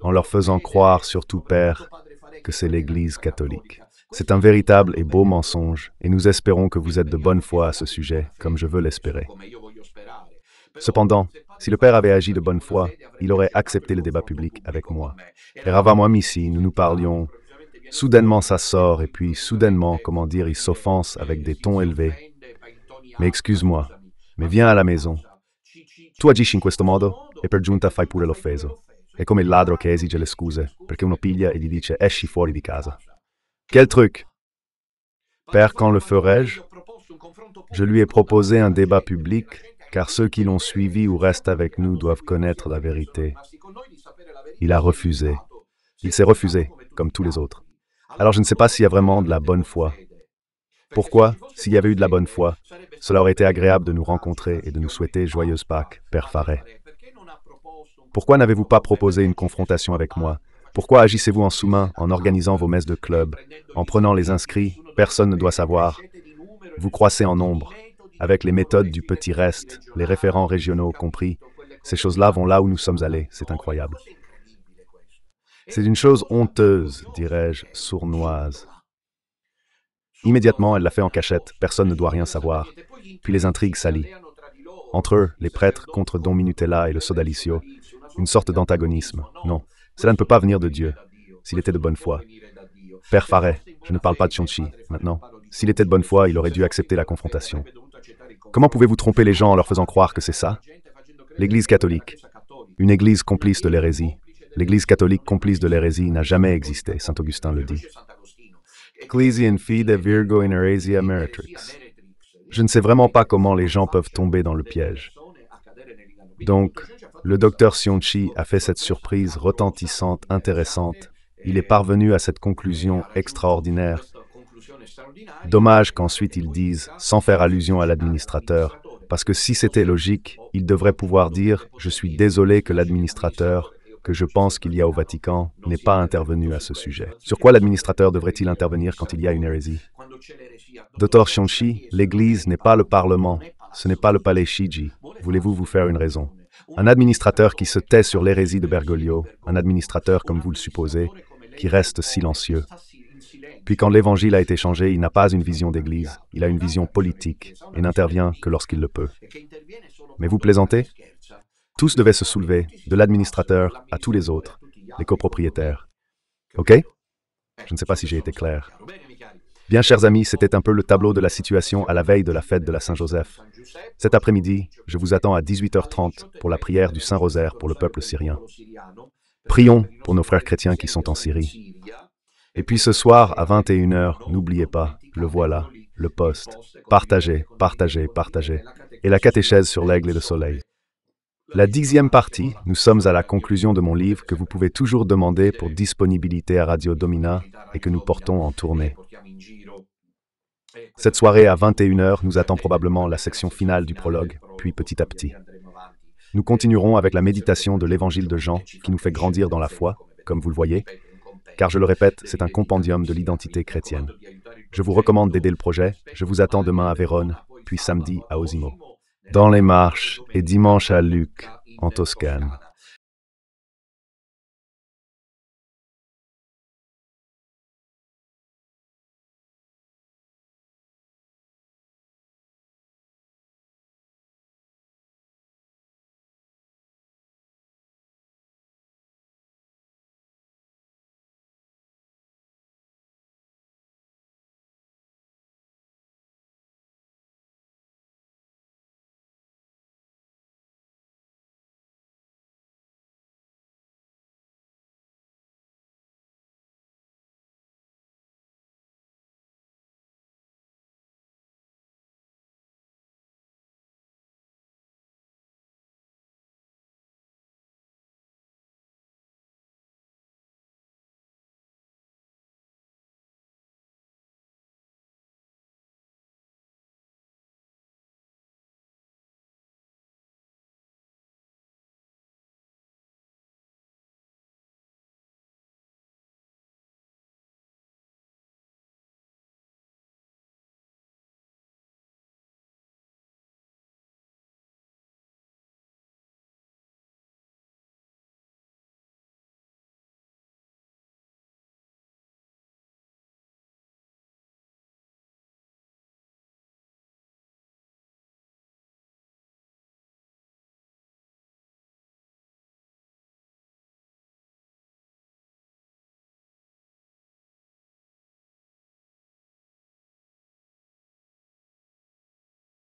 en leur faisant croire, surtout père, que c'est l'Église catholique. C'est un véritable et beau mensonge, et nous espérons que vous êtes de bonne foi à ce sujet, comme je veux l'espérer. Cependant, si le Père avait agi de bonne foi, il aurait accepté le débat public avec moi. Eravamo amici, nous nous parlions. Soudainement ça sort, et puis soudainement, comment dire, il s'offense avec des tons élevés. Mais excuse-moi, mais viens à la maison. Tu agisci in questo modo, e per giunta fai pure l'offeso. È come il ladro che esige le scuse, perché uno piglia e gli dice esci fuori di casa. Quel truc? Père, quand le ferai-je? Je lui ai proposé un débat public, car ceux qui l'ont suivi ou restent avec nous doivent connaître la vérité. Il a refusé. Il s'est refusé, comme tous les autres. Alors je ne sais pas s'il y a vraiment de la bonne foi. Pourquoi, s'il y avait eu de la bonne foi, cela aurait été agréable de nous rencontrer et de nous souhaiter joyeuse Pâques, Père Farret. Pourquoi n'avez-vous pas proposé une confrontation avec moi? Pourquoi agissez-vous en sous-main, en organisant vos messes de club, en prenant les inscrits? Personne ne doit savoir. Vous croissez en nombre. Avec les méthodes du petit reste, les référents régionaux compris, ces choses-là vont là où nous sommes allés. C'est incroyable. C'est une chose honteuse, dirais-je, sournoise. Immédiatement, elle l'a fait en cachette. Personne ne doit rien savoir. Puis les intrigues s'allient. Entre eux, les prêtres contre Don Minutella et le Sodalicio, une sorte d'antagonisme. Non, cela ne peut pas venir de Dieu, s'il était de bonne foi. Père Farret, je ne parle pas de Sionchi, maintenant. S'il était de bonne foi, il aurait dû accepter la confrontation. Comment pouvez-vous tromper les gens en leur faisant croire que c'est ça? L'Église catholique, une Église complice de l'hérésie. L'Église catholique complice de l'hérésie n'a jamais existé, saint Augustin le dit. Ecclesia in fide virgo in heresia meretrix. Je ne sais vraiment pas comment les gens peuvent tomber dans le piège. Donc, le docteur Sionchi a fait cette surprise retentissante, intéressante. Il est parvenu à cette conclusion extraordinaire. Dommage qu'ensuite ils disent, sans faire allusion à l'administrateur, parce que si c'était logique, il devrait pouvoir dire « Je suis désolé que l'administrateur, que je pense qu'il y a au Vatican, n'ait pas intervenu à ce sujet. » Sur quoi l'administrateur devrait-il intervenir quand il y a une hérésie? Dr Sionchi, l'Église n'est pas le Parlement, ce n'est pas le palais Chigi. Voulez-vous vous faire une raison? Un administrateur qui se tait sur l'hérésie de Bergoglio, un administrateur comme vous le supposez, qui reste silencieux. Puis quand l'Évangile a été changé, il n'a pas une vision d'Église, il a une vision politique et n'intervient que lorsqu'il le peut. Mais vous plaisantez? Tous devaient se soulever, de l'administrateur à tous les autres, les copropriétaires. OK? Je ne sais pas si j'ai été clair. Bien, chers amis, c'était un peu le tableau de la situation à la veille de la fête de la Saint-Joseph. Cet après-midi, je vous attends à 18h30 pour la prière du Saint-Rosaire pour le peuple syrien. Prions pour nos frères chrétiens qui sont en Syrie. Et puis ce soir, à 21h, n'oubliez pas, le voilà, le poste. Partagez, partagez, partagez. Et la catéchèse sur l'aigle et le soleil. La 10e partie, nous sommes à la conclusion de mon livre que vous pouvez toujours demander pour disponibilité à Radio Domina et que nous portons en tournée. Cette soirée à 21h nous attend probablement la section finale du prologue, puis petit à petit. Nous continuerons avec la méditation de l'Évangile de Jean qui nous fait grandir dans la foi, comme vous le voyez, car je le répète, c'est un compendium de l'identité chrétienne. Je vous recommande d'aider le projet, je vous attends demain à Vérone, puis samedi à Osimo. Dans les marches et dimanche à Lucques, en Toscane.